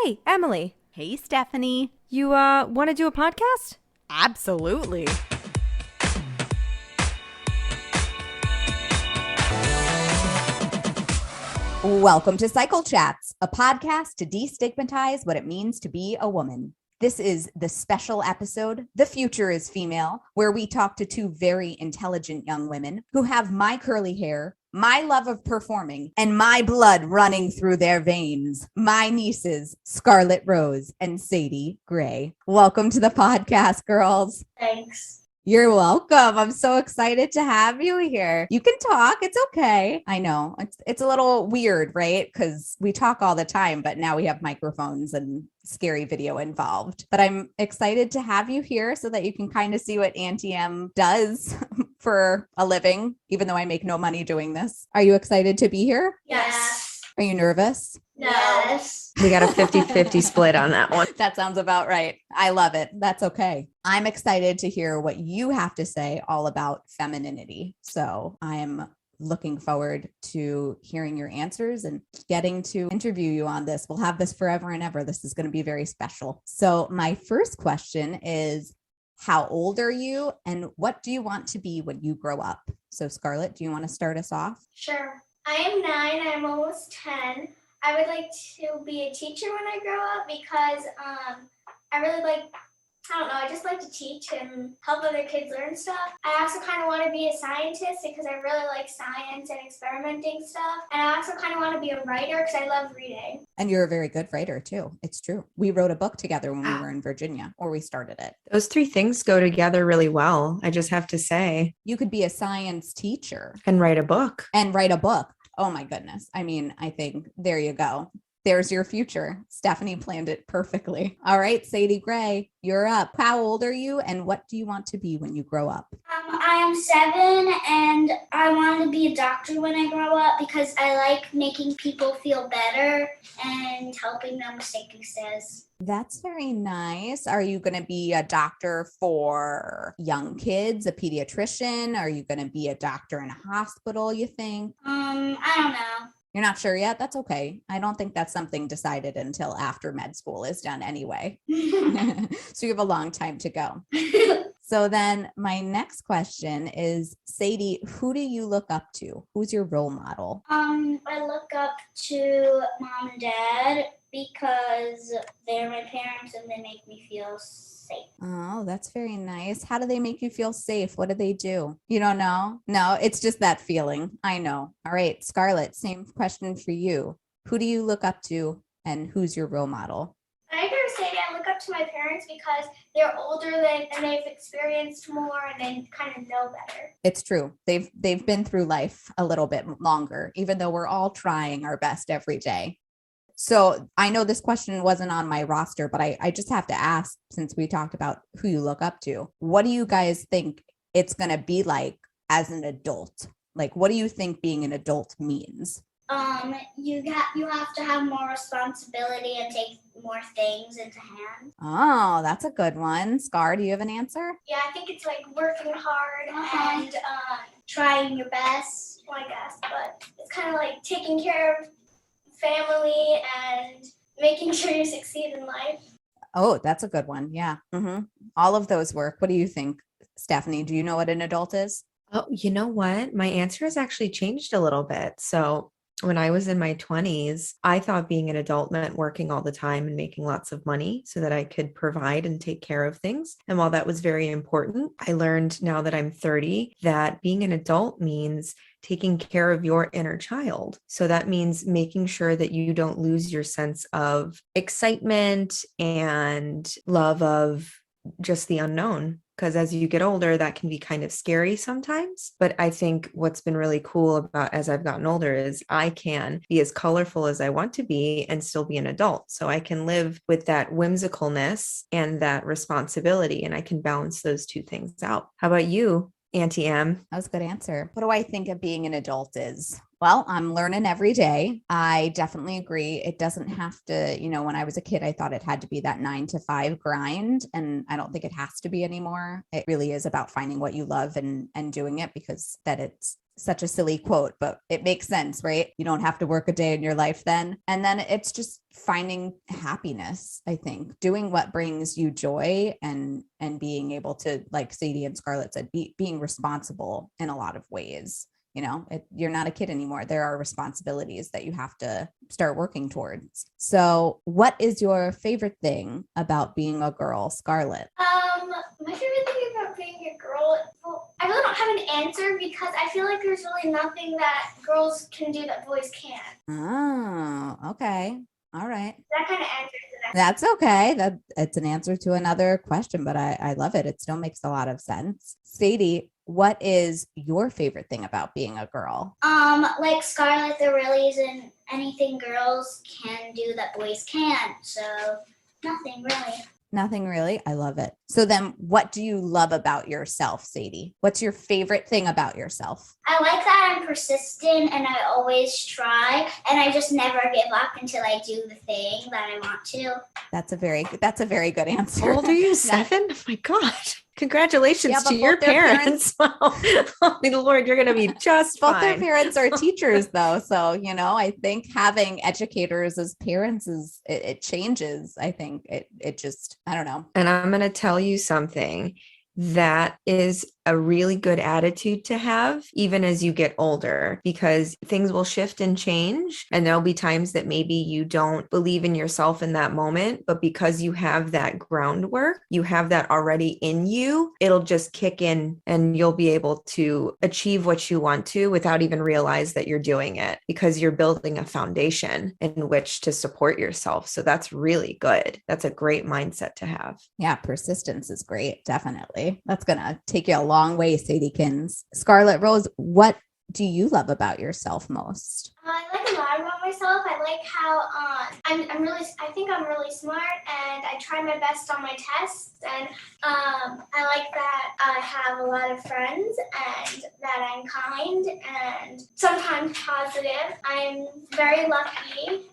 Hey, Emily. Hey, Stephanie. You want to do a podcast? Absolutely. Welcome to Cycle Chats, a podcast to destigmatize what it means to be a woman. This is the special episode, The Future is Female, where we talk to two very intelligent young women who have my curly hair, my love of performing, and my blood running through their veins. My nieces, Scarlet Rose and Sadie Gray. Welcome to the podcast, girls. Thanks. You're welcome. I'm so excited to have you here. You can talk. It's okay. I know it's a little weird, right? Because we talk all the time, but now we have microphones and scary video involved. But I'm excited to have you here so that you can kind of see what Auntie M does for a living, even though I make no money doing this. Are you excited to be here? Yes. Are you nervous? No. Yes. We got a 50-50 split on that one. That sounds about right. I love it. That's okay. I'm excited to hear what you have to say all about femininity. So I'm looking forward to hearing your answers and getting to interview you on this. We'll have this forever and ever. This is going to be very special. So my first question is, how old are you and what do you want to be when you grow up? So Scarlett, do you want to start us off? Sure. I am 9. I'm almost 10. I would like to be a teacher when I grow up because I really I just like to teach and help other kids learn stuff. I also kind of want to be a scientist because I really like science and experimenting stuff. And I also kind of want to be a writer because I love reading. And you're a very good writer too. It's true. We wrote a book together when we were in Virginia, or we started it. Those three things go together really well, I just have to say. You could be a science teacher. And write a book. Oh my goodness. I mean, I think there you go. There's your future. Stephanie planned it perfectly. All right, Sadie Gray, you're up. How old are you and what do you want to be when you grow up? I am 7 and I want to be a doctor when I grow up because I like making people feel better and helping them with sicknesses. That's very nice. Are you going to be a doctor for young kids, a pediatrician? Are you going to be a doctor in a hospital, you think? I don't know. You're not sure yet? That's okay. I don't think that's something decided until after med school is done anyway. So you have a long time to go. So then my next question is, Sadie, who do you look up to? Who's your role model? I look up to Mom and Dad because they're my parents and they make me feel safe. Oh, that's very nice. How do they make you feel safe? What do they do? You don't know? No, it's just that feeling. I know. All right, Scarlett, same question for you. Who do you look up to and who's your role model? I agree with Sadie. I look up to my parents because they're older and they've experienced more and they kind of know better. It's true. They've been through life a little bit longer, even though we're all trying our best every day. So I know this question wasn't on my roster, but I just have to ask, since we talked about who you look up to, what do you guys think it's going to be like as an adult? Like, what do you think being an adult means? You have to have more responsibility and take more things into hand. Oh, that's a good one. Scar, do you have an answer? Yeah, I think it's like working hard and trying your best, I guess. But it's kind of like taking care of family and making sure you succeed in life. Oh, that's a good one. Yeah. Mm-hmm. All of those work. What do you think, Stephanie? Do you know what an adult is? Oh, you know what? My answer has actually changed a little bit. So when I was in my 20s, I thought being an adult meant working all the time and making lots of money so that I could provide and take care of things. And while that was very important, I learned now that I'm 30 that being an adult means taking care of your inner child. So that means making sure that you don't lose your sense of excitement and love of just the unknown. Because as you get older, that can be kind of scary sometimes. But I think what's been really cool about as I've gotten older is I can be as colorful as I want to be and still be an adult. So I can live with that whimsicalness and that responsibility, and I can balance those two things out. How about you, Auntie M? That was a good answer. What do I think of being an adult is? Well, I'm learning every day. I definitely agree. It doesn't have to, when I was a kid, I thought it had to be that 9 to 5 grind. And I don't think it has to be anymore. It really is about finding what you love and doing it, because that it's such a silly quote, but it makes sense, right? You don't have to work a day in your life then. And then it's just finding happiness, I think, doing what brings you joy and being able to, like Sadie and Scarlett said, being responsible in a lot of ways. You're not a kid anymore. There are responsibilities that you have to start working towards. So what is your favorite thing about being a girl, Scarlett? My favorite thing about being a girl, well, I really don't have an answer because I feel like there's really nothing that girls can do that boys can't. Oh, okay. All right. That kind of answers it. That's okay. It's an answer to another question, but I love it. It still makes a lot of sense. Sadie, what is your favorite thing about being a girl? Like Scarlett, there really isn't anything girls can do that boys can't. So nothing really. Nothing really. I love it. So then what do you love about yourself, Sadie? What's your favorite thing about yourself? I like that I'm persistent and I always try and I just never give up until I do the thing that I want to. That's a very good answer. How old are you? 7? Oh my gosh. Congratulations Yeah, to your parents. Oh, my Lord, you're going to be just both fine. their parents are teachers though. So, I think having educators as parents it changes. I think it just, I don't know. And I'm going to tell you something. That is a really good attitude to have, even as you get older, because things will shift and change. And there'll be times that maybe you don't believe in yourself in that moment, but because you have that groundwork, you have that already in you, it'll just kick in and you'll be able to achieve what you want to without even realize that you're doing it because you're building a foundation in which to support yourself. So that's really good. That's a great mindset to have. Yeah, persistence is great. Definitely. That's going to take you a long way, Sadiekins. Scarlet Rose, what do you love about yourself most? I like a lot about myself. I like how I think I'm really smart and I try my best on my tests. And I like that I have a lot of friends and that I'm kind and sometimes positive. I'm very lucky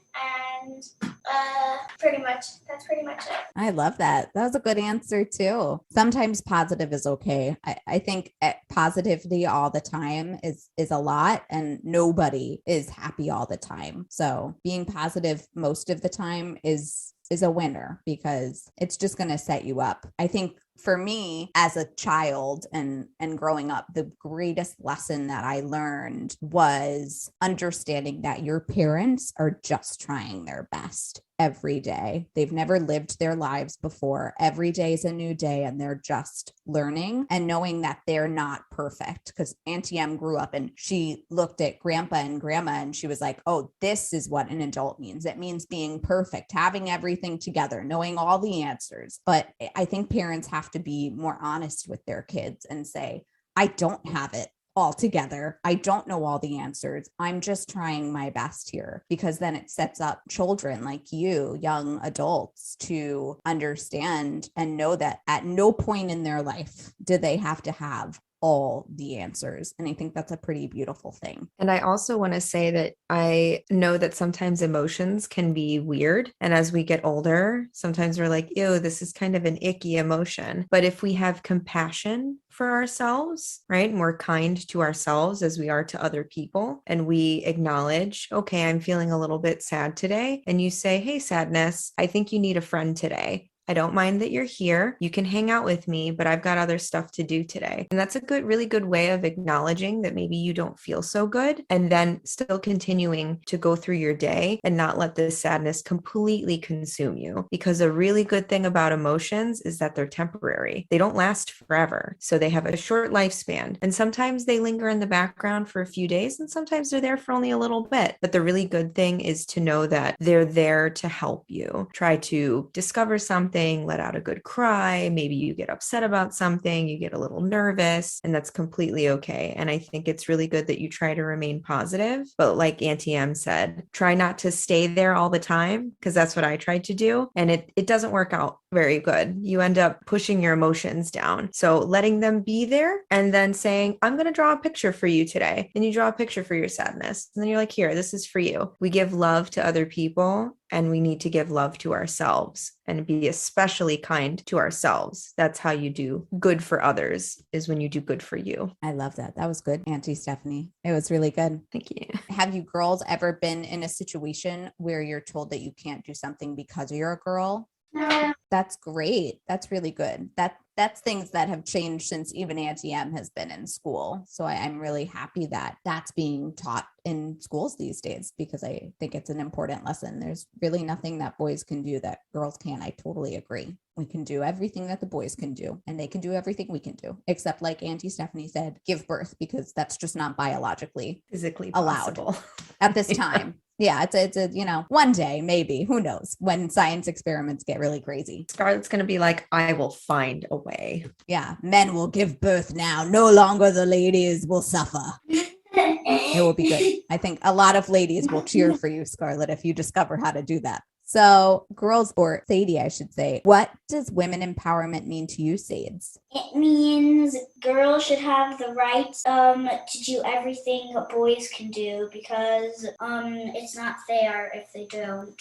and that's pretty much it. I love that. That was a good answer too. Sometimes positive is okay. I think positivity all the time is a lot and nobody is happy all the time. So being positive most of the time is a winner because it's just going to set you up. I think for me as a child and growing up, the greatest lesson that I learned was understanding that your parents are just trying their best every day. They've never lived their lives before. Every day is a new day and they're just learning and knowing that they're not perfect. Because Auntie Em grew up and she looked at grandpa and grandma and she was like, oh, this is what an adult means. It means being perfect, having everything together, knowing all the answers. But I think parents have to be more honest with their kids and say, I don't have it all together. I don't know all the answers. I'm just trying my best here, because then it sets up children like you, young adults, to understand and know that at no point in their life do they have to have all the answers. And I think that's a pretty beautiful thing. And I also want to say that I know that sometimes emotions can be weird. And as we get older, sometimes we're like, ew, this is kind of an icky emotion. But if we have compassion for ourselves, right, and we're kind to ourselves as we are to other people, and we acknowledge, okay, I'm feeling a little bit sad today. And you say, hey, sadness, I think you need a friend today. I don't mind that you're here. You can hang out with me, but I've got other stuff to do today. And that's a really good way of acknowledging that maybe you don't feel so good and then still continuing to go through your day and not let this sadness completely consume you. Because a really good thing about emotions is that they're temporary. They don't last forever. So they have a short lifespan. And sometimes they linger in the background for a few days and sometimes they're there for only a little bit. But the really good thing is to know that they're there to help you. Try to discover something, let out a good cry. Maybe you get upset about something, you get a little nervous, and that's completely okay. And I think it's really good that you try to remain positive. But like Auntie Em said, try not to stay there all the time, because that's what I tried to do. And it doesn't work out very good. You end up pushing your emotions down. So letting them be there and then saying, I'm going to draw a picture for you today. And you draw a picture for your sadness. And then you're like, here, this is for you. We give love to other people and we need to give love to ourselves and be especially kind to ourselves. That's how you do good for others, is when you do good for you. I love that. That was good, Auntie Stephanie. It was really good. Thank you. Have you girls ever been in a situation where you're told that you can't do something because you're a girl? No. That's great. That's really good. That's things that have changed since even Auntie M has been in school. So I'm really happy that that's being taught in schools these days, because I think it's an important lesson. There's really nothing that boys can do that girls can. I totally agree. We can do everything that the boys can do, and they can do everything we can do, except, like Auntie Stephanie said, give birth, because that's just not biologically Physically allowed possible. at this time. Yeah, it's a one day, maybe, who knows, when science experiments get really crazy. Scarlett's going to be like, I will find a way. Yeah, men will give birth now. No longer the ladies will suffer. It will be good. I think a lot of ladies will cheer for you, Scarlett, if you discover how to do that. So girls, or Sadie, I should say, what does women empowerment mean to you, Sades? It means girls should have the right to do everything boys can do, because it's not fair if they don't.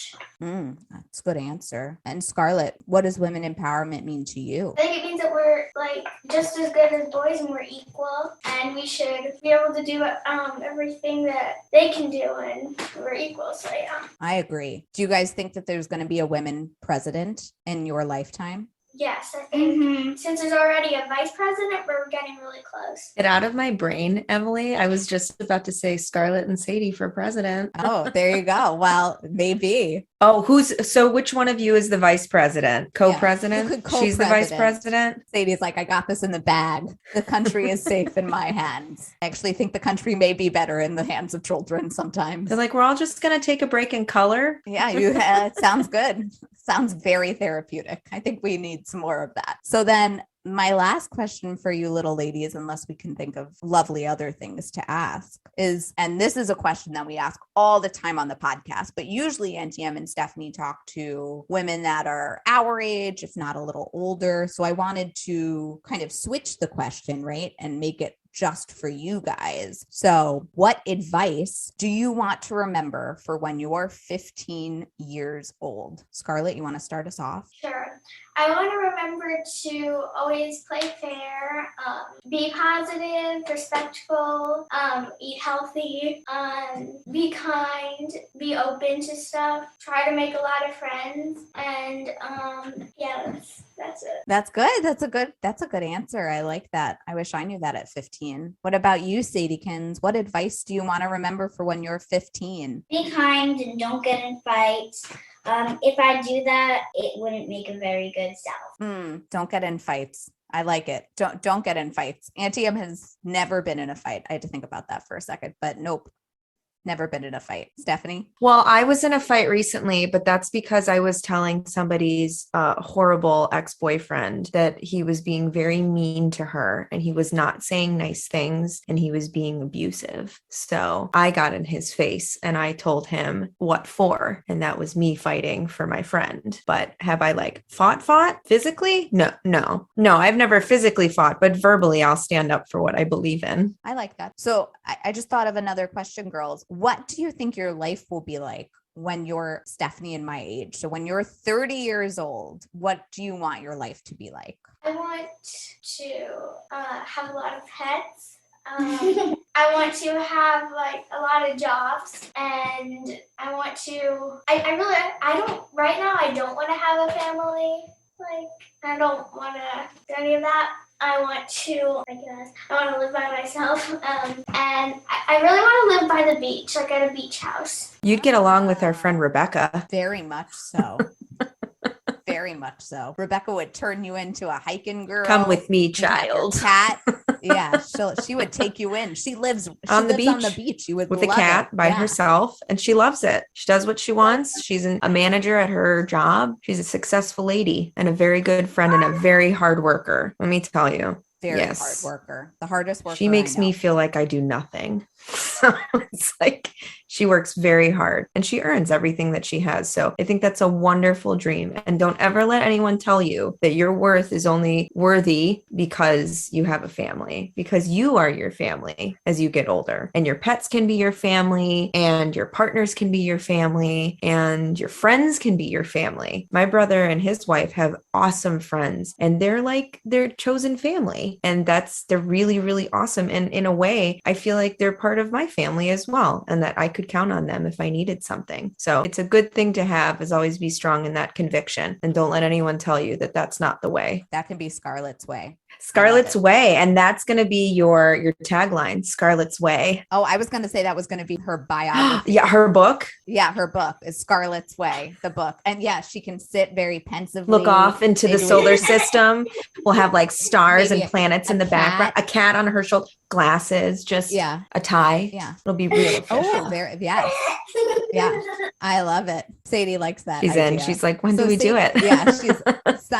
That's a good answer. And Scarlett, what does women empowerment mean to you? I think it means that we're like just as good as boys and we're equal, and we should be able to do everything that they can do, and we're equal. So yeah. I agree. Do you guys think that there's going to be a women president in your lifetime? Yes, I think since there's already a vice president, we're getting really close. Get out of my brain, Emily. I was just about to say Scarlett and Sadie for president. Oh, there you go. Well, maybe. Oh, so which one of you is the vice president? Co-president? Yeah, She's the vice president? Sadie's like, I got this in the bag. The country is safe in my hands. I actually think the country may be better in the hands of children sometimes. They're like, we're all just going to take a break in color. Yeah, it sounds good. Sounds very therapeutic. I think we need some more of that. So then my last question for you little ladies, unless we can think of lovely other things to ask, is, and this is a question that we ask all the time on the podcast, but usually Auntie M and Stephanie talk to women that are our age, if not a little older. So I wanted to kind of switch the question, right, and make it just for you guys. So what advice do you want to remember for when you're 15 years old? Scarlett, you want to start us off? Sure. I want to remember to always play fair, be positive, respectful, eat healthy, be kind, be open to stuff, try to make a lot of friends, and yeah, that's it. That's good. That's a good answer. I like that. I wish I knew that at 15. What about you, Sadiekins? What advice do you want to remember for when you're 15? Be kind and don't get in fights. If I do that, it wouldn't make a very good self. Don't get in fights. I like it. Don't get in fights. Auntie M has never been in a fight. I had to think about that for a second, but nope. Never been in a fight. Stephanie? Well, I was in a fight recently, but that's because I was telling somebody's horrible ex-boyfriend that he was being very mean to her and he was not saying nice things and he was being abusive. So I got in his face and I told him what for, and that was me fighting for my friend. But have I fought physically? No, I've never physically fought, but verbally I'll stand up for what I believe in. I like that. So I just thought of another question, girls. What do you think your life will be like when you're Stephanie and my age? So when you're 30 years old, what do you want your life to be like? I want to have a lot of pets. I want to have a lot of jobs, and I want to, right now I don't want to have a family. I don't want to do any of that. I want to live by myself. And I really want to live by the beach, at a beach house. You'd get along with our friend Rebecca. Very much so. Very much so. Rebecca would turn you into a hiking girl. Come with me, child. Cat. Yeah, she would take you in. She lives on the beach. You would with the cat by herself, and she loves it. She does what she wants. She's a manager at her job. She's a successful lady and a very good friend and a very hard worker. Let me tell you. Very hard worker. The hardest worker. She makes me feel like I do nothing. So it's like she works very hard and she earns everything that she has. So I think that's a wonderful dream. And don't ever let anyone tell you that your worth is only worthy because you have a family, because you are your family as you get older. And your pets can be your family, and your partners can be your family, and your friends can be your family. My brother and his wife have awesome friends, and they're like their chosen family. And they're really, really awesome. And in a way, I feel like they're part of my family as well, and that I could count on them if I needed something. So it's a good thing to have, is always be strong in that conviction, and don't let anyone tell you that that's not the way. That can be Scarlet's way. Scarlet's way. And that's going to be your tagline, Scarlet's Way. Oh, I was going to say that was going to be her biography. Yeah, her book. Yeah, her book is Scarlet's Way, the book. And yeah, she can sit very pensively. Look off into the solar system. We'll have like stars Maybe and planets in the background. A cat on her shoulder, glasses, just a tie. Yeah. It'll be real official. Oh, there. Yes. Yeah. I love it. Sadie likes that. She's idea. in. She's like, when do we do it? Yeah. She's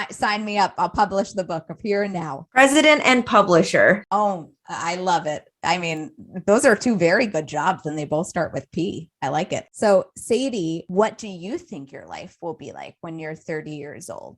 sign me up. I'll publish the book of here and now. President and publisher. Oh, I love it. I mean, those are two very good jobs and they both start with P. I like it. So Sadie, what do you think your life will be like when you're 30 years old?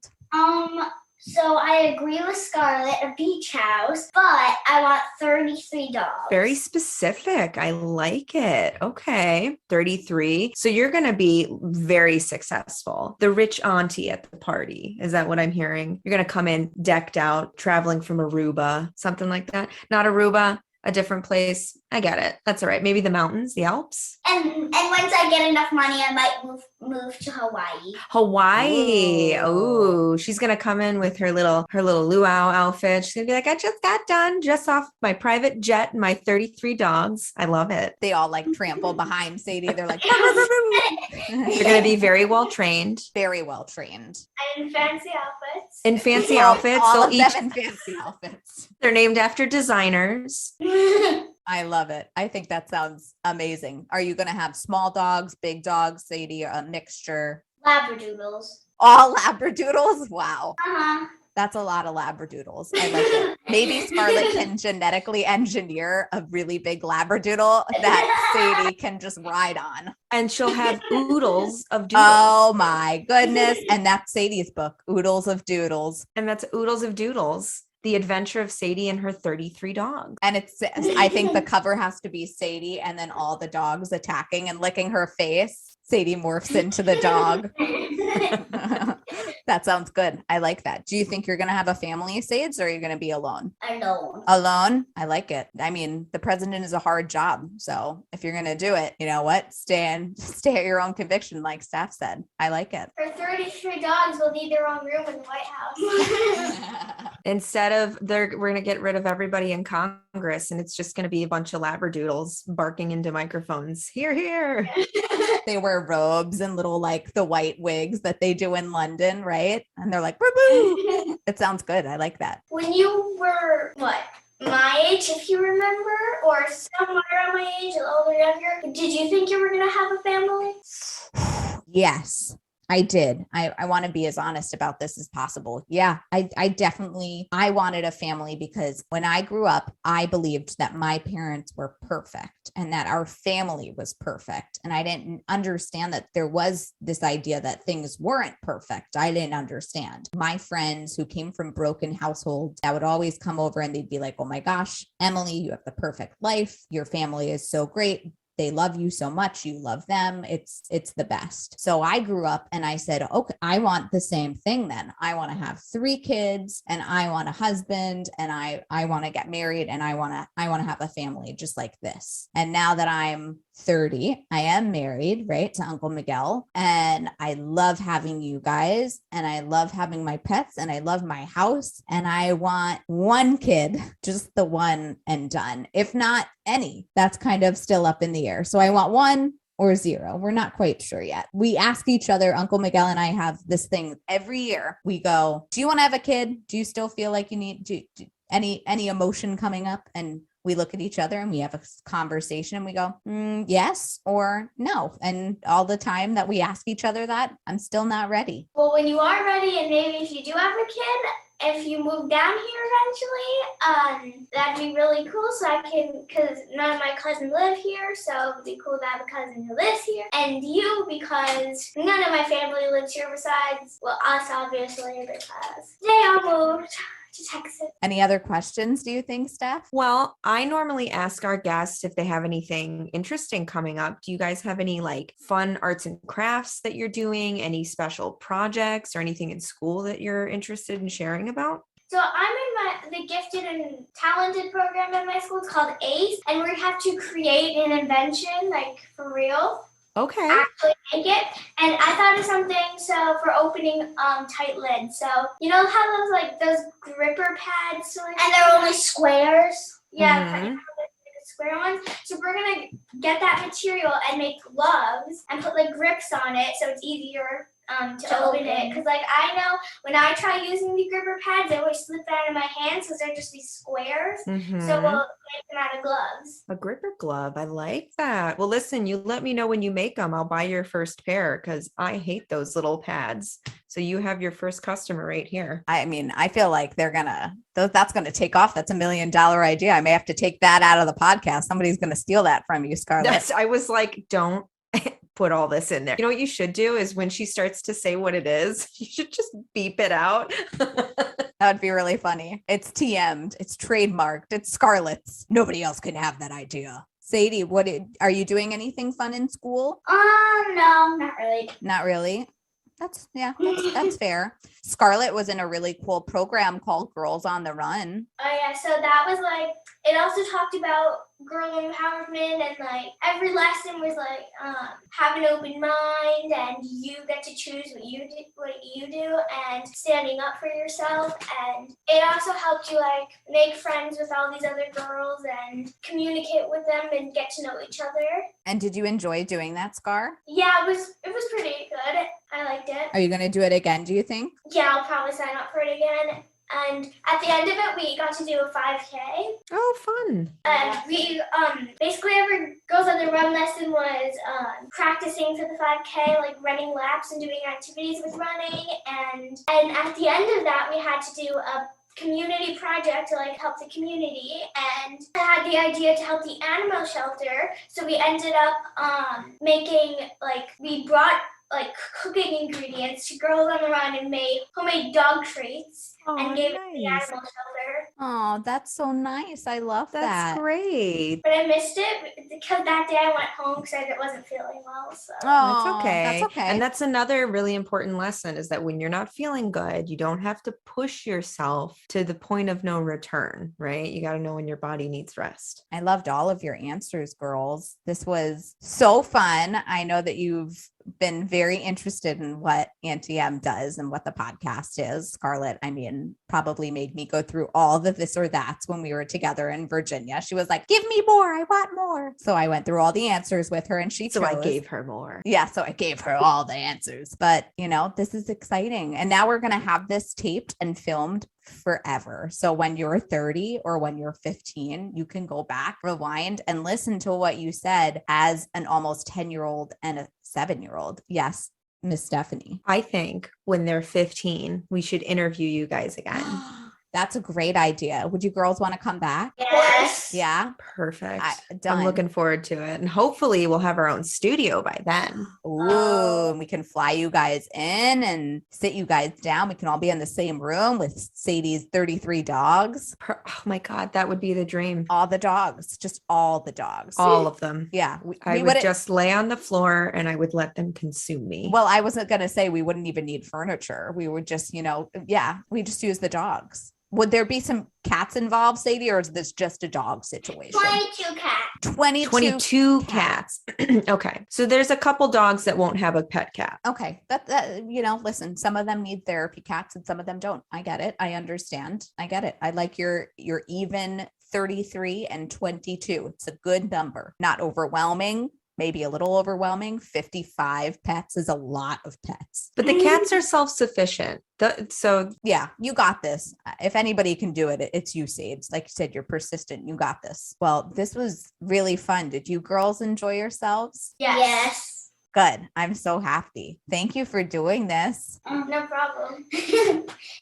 So I agree with Scarlett, a beach house, but I want 33 dogs. Very specific. I like it. Okay. 33. So you're going to be very successful. The rich auntie at the party. Is that what I'm hearing? You're going to come in decked out, traveling from Aruba, something like that. Not Aruba, a different place. I get it. That's all right. Maybe the mountains, the Alps. And once I get enough money, I might move to Hawaii. Hawaii. Oh, she's gonna come in with her little luau outfit. She's gonna be like, I just got done just off my private jet and my 33 dogs. I love it. They all like trample behind Sadie. They're like, They're gonna be very well trained. Very well trained. And in fancy outfits. In fancy outfits. All They'll of each them in fancy outfits. they're named after designers. I love it. I think that sounds amazing. Are you going to have small dogs, big dogs, Sadie, a mixture? Labradoodles. All Labradoodles? Wow. Uh-huh. That's a lot of Labradoodles. I like it. Maybe Scarlett can genetically engineer a really big Labradoodle that Sadie can just ride on. And she'll have oodles of doodles. Oh my goodness. And that's Sadie's book, Oodles of Doodles. And that's oodles of doodles. The adventure of Sadie and her 33 dogs. And I think the cover has to be Sadie and then all the dogs attacking and licking her face. Sadie morphs into the dog. That sounds good. I like that. Do you think you're going to have a family, Sades, or are you going to be alone? Alone. Alone? I like it. I mean, the president is a hard job. So if you're going to do it, you know what? Stay at your own conviction, like Steph said. I like it. Her 33 dogs will need their own room in the White House. Instead of we're going to get rid of everybody in Congress, and it's just going to be a bunch of Labradoodles barking into microphones. Hear, hear. They wear robes and little like the white wigs that they do in London, right? And they're like, boo-boo. It sounds good. I like that. When you were, my age, if you remember, or somewhere around my age, a little younger, did you think you were going to have a family? Yes. I did. I want to be as honest about this as possible. Yeah, I definitely, I wanted a family because when I grew up, I believed that my parents were perfect and that our family was perfect. And I didn't understand that there was this idea that things weren't perfect. I didn't understand. My friends who came from broken households that would always come over and they'd be like, oh my gosh, Emily, you have the perfect life. Your family is so great. They love you so much. You love them. It's the best. So I grew up and I said, okay, I want the same thing then. I want to have 3 kids and I want a husband and I want to get married and I want to have a family just like this. And now that I'm 30, I am married, right, to Uncle Miguel. And I love having you guys and I love having my pets and I love my house. And I want 1 kid, just the one and done. If not any, that's kind of still up in the air. So I want 1 or 0. We're not quite sure yet. We ask each other, Uncle Miguel and I have this thing every year. We go, do you want to have a kid? Do you still feel like you need any emotion coming up? And we look at each other and we have a conversation and we go, yes or no. And all the time that we ask each other that, I'm still not ready. Well, when you are ready and maybe if you do have a kid, if you move down here eventually, that'd be really cool. So I can, because none of my cousins live here, so it'd be cool to have a cousin who lives here. And you, because none of my family lives here besides, well, us obviously, because they all moved to Texas. Any other questions, do you think, Steph? Well, I normally ask our guests if they have anything interesting coming up. Do you guys have any like fun arts and crafts that you're doing? Any special projects or anything in school that you're interested in sharing about? So I'm in the gifted and talented program at my school. It's called ACE, and we have to create an invention, like for real. Okay. Actually make it. And I thought of something so for opening tight lids. So you know how those gripper pads and they're only squares? Yeah, kind of like square ones. So we're gonna get that material and make gloves and put like grips on it so it's easier to open it. Because like I know when I try using the gripper pads, they always slip out of my hands because they're just these squares. So we'll make them out of gloves. A gripper glove. I like that. Well, listen, you let me know when you make them. I'll buy your first pair because I hate those little pads. So you have your first customer right here. I mean, I feel like that's going to take off. That's $1 million idea. I may have to take that out of the podcast. Somebody's going to steal that from you, Scarlett. I was like, don't put all this in there. You know what you should do is when she starts to say what it is, you should just beep it out. That would be really funny. It's TM'd. It's trademarked. It's Scarlett's. Nobody else can have that idea. Sadie, are you doing anything fun in school? No, not really. Not really. That's fair. Scarlett was in a really cool program called Girls on the Run. Oh yeah, so that was like, it also talked about girl empowerment, and like every lesson was like have an open mind and you get to choose what you do and standing up for yourself. And it also helped you like make friends with all these other girls and communicate with them and get to know each other. And did you enjoy doing that, Scar? Yeah, it was pretty good. I liked it. Are you going to do it again, do you think? Yeah, I'll probably sign up for it again. And at the end of it, we got to do a 5K. Oh, fun. And we basically every Girls on the Run lesson was practicing for the 5K, like running laps and doing activities with running. And at the end of that, we had to do a community project to like help the community, and I had the idea to help the animal shelter. So we ended up making we brought like cooking ingredients to Girls on the Run and made homemade dog treats and gave it to the animal shelter. Oh, that's so nice. I love that. That's great. But I missed it because that day I went home because I wasn't feeling well. So That's okay. That's okay. And that's another really important lesson is that when you're not feeling good, you don't have to push yourself to the point of no return, right? You got to know when your body needs rest. I loved all of your answers, girls. This was so fun. I know that you've been very interested in what Auntie M does and what the podcast is. Scarlett, I mean, probably made me go through all the this or that's when we were together in Virginia. She was like, give me more. I want more. So I went through all the answers with her and she chose. I gave her more. Yeah. So I gave her all the answers, but this is exciting. And now we're going to have this taped and filmed forever. So when you're 30 or when you're 15, you can go back, rewind, and listen to what you said as an almost 10-year-old and a 7-year-old. Yes, Miss Stephanie. I think when they're 15, we should interview you guys again. That's a great idea. Would you girls want to come back? yes. Yeah. Perfect. Done. I'm looking forward to it. And hopefully we'll have our own studio by then. Ooh, and we can fly you guys in and sit you guys down. We can all be in the same room with Sadie's 33 dogs. Oh my God, that would be the dream. All the dogs, just all the dogs. All of them. Yeah. I would just lay on the floor and I would let them consume me. Well, I wasn't going to say we wouldn't even need furniture. We would just, we just use the dogs. Would there be some cats involved, Sadie, or is this just a dog situation? 22 cats. 22 cats. Okay. So there's a couple dogs that won't have a pet cat. Okay. That listen, some of them need therapy cats and some of them don't. I get it. I understand. I get it. I like your even 33 and 22. It's a good number. Not overwhelming. Maybe a little overwhelming. 55 pets is a lot of pets. But the cats are self-sufficient. So yeah, you got this. If anybody can do it, it's you, Sades. Like you said, you're persistent. You got this. Well, this was really fun. Did you girls enjoy yourselves? Yes. Good. I'm so happy. Thank you for doing this. No problem.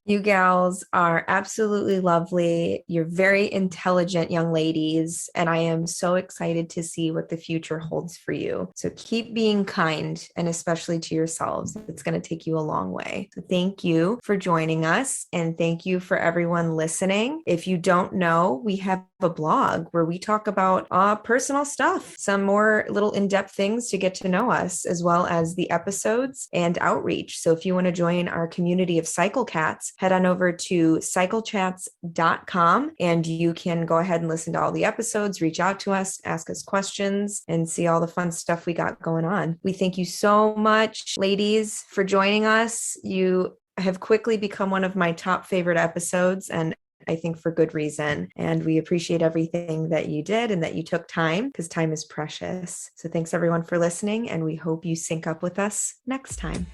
You gals are absolutely lovely. You're very intelligent young ladies, and I am so excited to see what the future holds for you. So keep being kind, and especially to yourselves. It's going to take you a long way. So thank you for joining us, and thank you for everyone listening. If you don't know, we have a blog where we talk about personal stuff, some more little in-depth things to get to know us, as well as the episodes and outreach. So if you want to join our community of cycle cats, head on over to cyclechats.com and you can go ahead and listen to all the episodes, reach out to us, ask us questions, and see all the fun stuff we got going on. We thank you so much, ladies, for joining us. You have quickly become one of my top favorite episodes, and I think for good reason. And we appreciate everything that you did and that you took time, because time is precious. So thanks everyone for listening, and we hope you sync up with us next time.